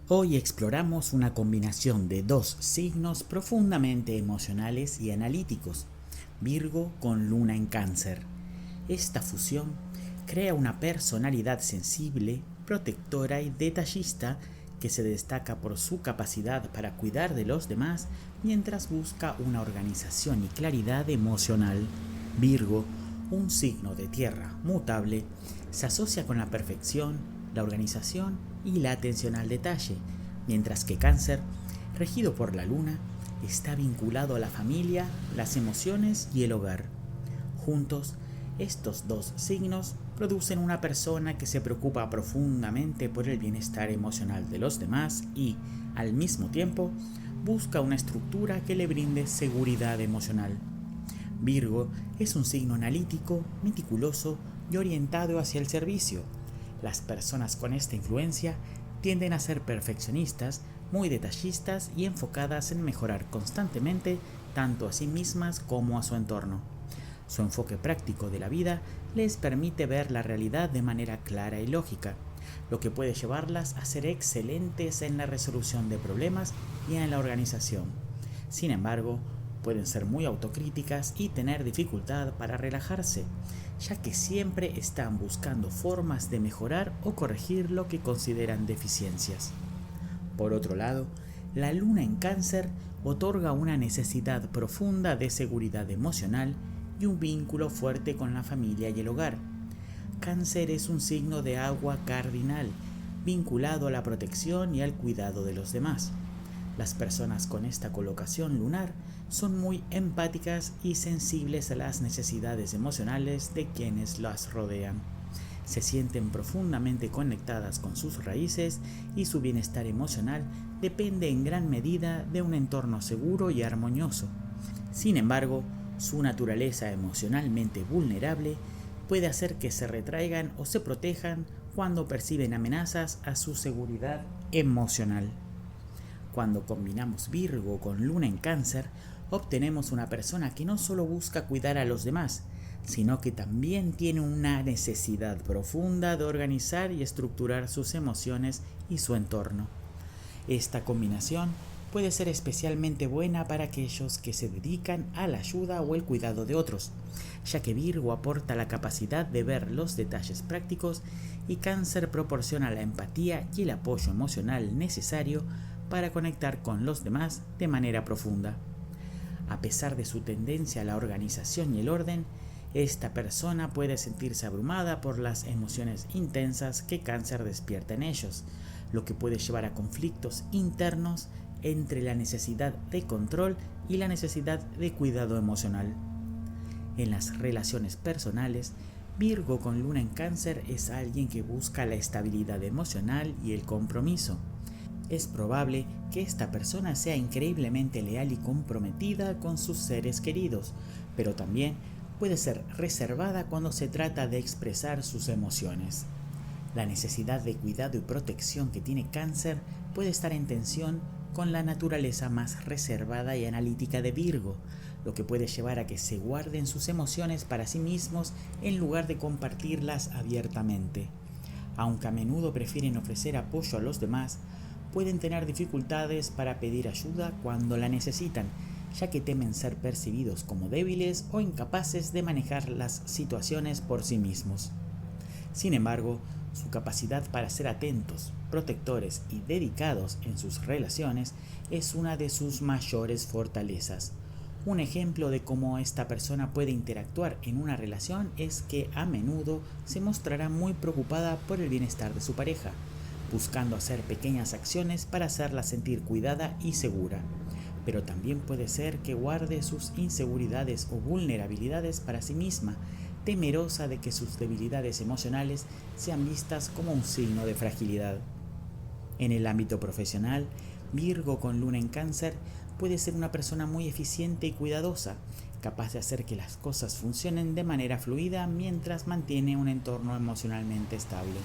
Hoy exploramos una combinación de dos signos profundamente emocionales y analíticos, Virgo con Luna en Cáncer. Esta fusión crea una personalidad sensible, protectora y detallista que se destaca por su capacidad para cuidar de los demás mientras busca una organización y claridad emocional. Virgo, un signo de tierra mutable, se asocia con la perfección, la organización y la atención al detalle, mientras que Cáncer, regido por la luna, está vinculado a la familia, las emociones y el hogar. Juntos, estos dos signos producen una persona que se preocupa profundamente por el bienestar emocional de los demás y, al mismo tiempo, busca una estructura que le brinde seguridad emocional. Virgo es un signo analítico, meticuloso y orientado hacia el servicio. Las personas con esta influencia tienden a ser perfeccionistas, muy detallistas y enfocadas en mejorar constantemente tanto a sí mismas como a su entorno. Su enfoque práctico de la vida les permite ver la realidad de manera clara y lógica, lo que puede llevarlas a ser excelentes en la resolución de problemas y en la organización. Sin embargo, pueden ser muy autocríticas y tener dificultad para relajarse, ya que siempre están buscando formas de mejorar o corregir lo que consideran deficiencias. Por otro lado, la luna en Cáncer otorga una necesidad profunda de seguridad emocional y un vínculo fuerte con la familia y el hogar. Cáncer es un signo de agua cardinal, vinculado a la protección y al cuidado de los demás. Las personas con esta colocación lunar son muy empáticas y sensibles a las necesidades emocionales de quienes las rodean. Se sienten profundamente conectadas con sus raíces y su bienestar emocional depende en gran medida de un entorno seguro y armonioso. Sin embargo, su naturaleza emocionalmente vulnerable puede hacer que se retraigan o se protejan cuando perciben amenazas a su seguridad emocional. Cuando combinamos Virgo con Luna en Cáncer, obtenemos una persona que no solo busca cuidar a los demás, sino que también tiene una necesidad profunda de organizar y estructurar sus emociones y su entorno. Esta combinación puede ser especialmente buena para aquellos que se dedican a la ayuda o el cuidado de otros, ya que Virgo aporta la capacidad de ver los detalles prácticos y Cáncer proporciona la empatía y el apoyo emocional necesario para conectar con los demás de manera profunda. A pesar de su tendencia a la organización y el orden, esta persona puede sentirse abrumada por las emociones intensas que Cáncer despierta en ellos, lo que puede llevar a conflictos internos entre la necesidad de control y la necesidad de cuidado emocional. En las relaciones personales, Virgo con Luna en Cáncer es alguien que busca la estabilidad emocional y el compromiso. Es probable que esta persona sea increíblemente leal y comprometida con sus seres queridos, pero también puede ser reservada cuando se trata de expresar sus emociones. La necesidad de cuidado y protección que tiene Cáncer puede estar en tensión con la naturaleza más reservada y analítica de Virgo, lo que puede llevar a que se guarden sus emociones para sí mismos en lugar de compartirlas abiertamente. Aunque a menudo prefieren ofrecer apoyo a los demás, pueden tener dificultades para pedir ayuda cuando la necesitan, ya que temen ser percibidos como débiles o incapaces de manejar las situaciones por sí mismos. Sin embargo, su capacidad para ser atentos, protectores y dedicados en sus relaciones es una de sus mayores fortalezas. Un ejemplo de cómo esta persona puede interactuar en una relación es que a menudo se mostrará muy preocupada por el bienestar de su pareja, buscando hacer pequeñas acciones para hacerla sentir cuidada y segura. Pero también puede ser que guarde sus inseguridades o vulnerabilidades para sí misma, temerosa de que sus debilidades emocionales sean vistas como un signo de fragilidad. En el ámbito profesional, Virgo con Luna en Cáncer puede ser una persona muy eficiente y cuidadosa, capaz de hacer que las cosas funcionen de manera fluida mientras mantiene un entorno emocionalmente estable.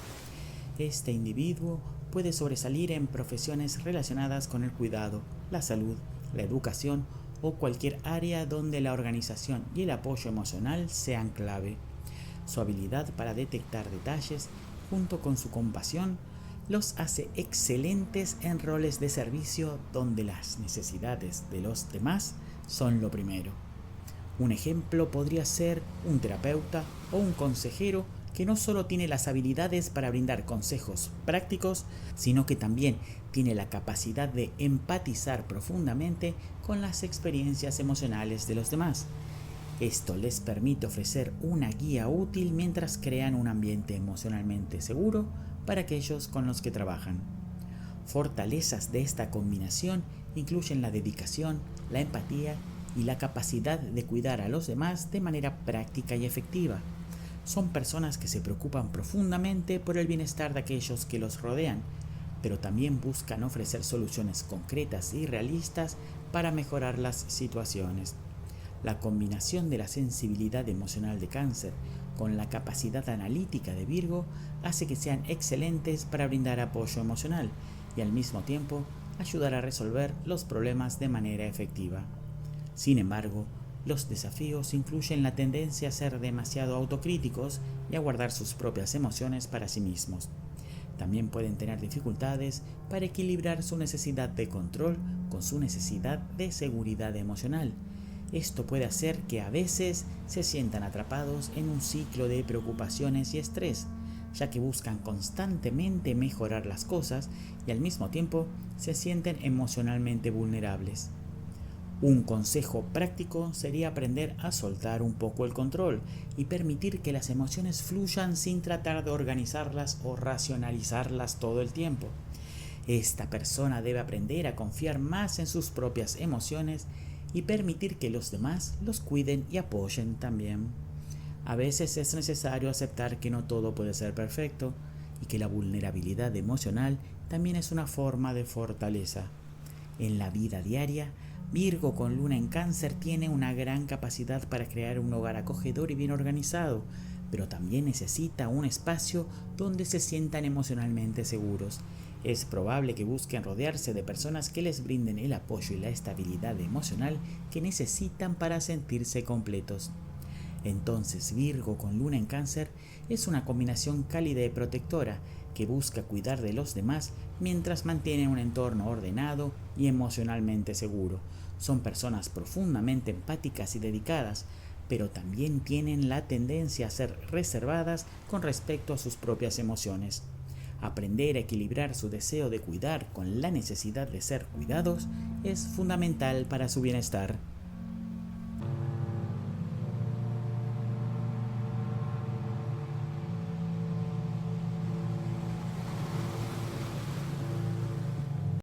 Este individuo puede sobresalir en profesiones relacionadas con el cuidado, la salud, la educación o cualquier área donde la organización y el apoyo emocional sean clave. Su habilidad para detectar detalles, junto con su compasión, los hace excelentes en roles de servicio donde las necesidades de los demás son lo primero. Un ejemplo podría ser un terapeuta o un consejero que no solo tiene las habilidades para brindar consejos prácticos, sino que también tiene la capacidad de empatizar profundamente con las experiencias emocionales de los demás. Esto les permite ofrecer una guía útil mientras crean un ambiente emocionalmente seguro para aquellos con los que trabajan. Fortalezas de esta combinación incluyen la dedicación, la empatía y la capacidad de cuidar a los demás de manera práctica y efectiva. Son personas que se preocupan profundamente por el bienestar de aquellos que los rodean, pero también buscan ofrecer soluciones concretas y realistas para mejorar las situaciones. La combinación de la sensibilidad emocional de Cáncer con la capacidad analítica de Virgo hace que sean excelentes para brindar apoyo emocional y al mismo tiempo ayudar a resolver los problemas de manera efectiva. Sin embargo, los desafíos incluyen la tendencia a ser demasiado autocríticos y a guardar sus propias emociones para sí mismos. También pueden tener dificultades para equilibrar su necesidad de control con su necesidad de seguridad emocional. Esto puede hacer que a veces se sientan atrapados en un ciclo de preocupaciones y estrés, ya que buscan constantemente mejorar las cosas y al mismo tiempo se sienten emocionalmente vulnerables. Un consejo práctico sería aprender a soltar un poco el control y permitir que las emociones fluyan sin tratar de organizarlas o racionalizarlas todo el tiempo. Esta persona debe aprender a confiar más en sus propias emociones y permitir que los demás los cuiden y apoyen también. A veces es necesario aceptar que no todo puede ser perfecto y que la vulnerabilidad emocional también es una forma de fortaleza. En la vida diaria, Virgo con luna en Cáncer tiene una gran capacidad para crear un hogar acogedor y bien organizado, pero también necesita un espacio donde se sientan emocionalmente seguros. Es probable que busquen rodearse de personas que les brinden el apoyo y la estabilidad emocional que necesitan para sentirse completos. Entonces, Virgo con luna en Cáncer es una combinación cálida y protectora que busca cuidar de los demás mientras mantiene un entorno ordenado y emocionalmente seguro. Son personas profundamente empáticas y dedicadas, pero también tienen la tendencia a ser reservadas con respecto a sus propias emociones. Aprender a equilibrar su deseo de cuidar con la necesidad de ser cuidados es fundamental para su bienestar.